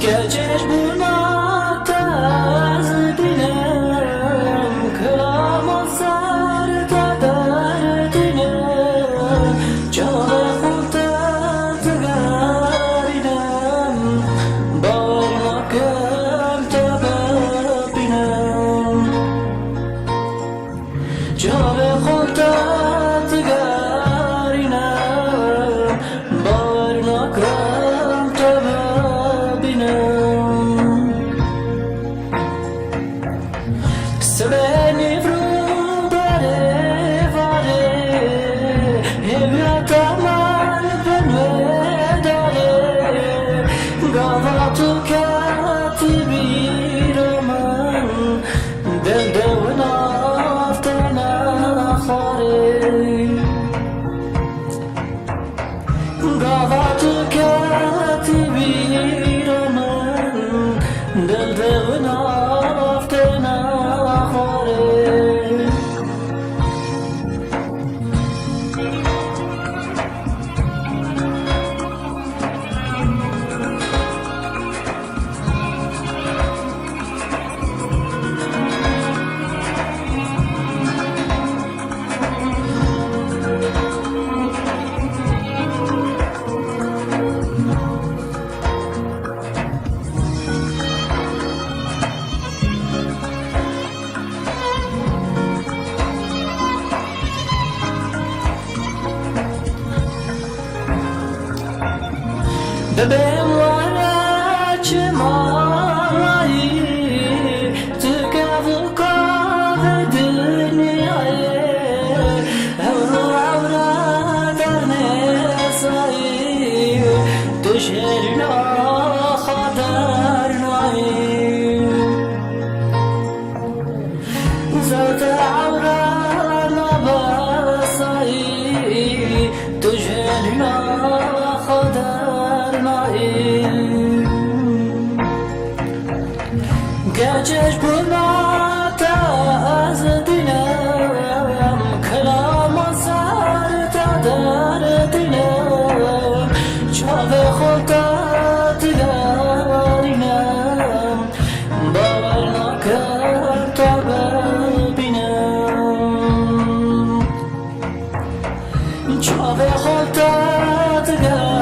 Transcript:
گرچهش بونا تاز دینم کلام سر در دینم جان خود تگارینم باور نکم تا ببینم جان خود تگارینم باور نکم تا Sebeni frudare vare Evata man benvedare Gavatu katibiraman Del devna aftena khare Gavatu katibiraman Del devna aftena ببین وارا چمایی تو کافو کاف دنیای اورا در نسایی تو شرنا خاطر نایی زرت اورا نباسایی تو شرنا خاطر گرچهش بونا تاز دینم کلام سر در دینم چاو خود تگارینم باور نکم تا ببینم چاو خود تگارینم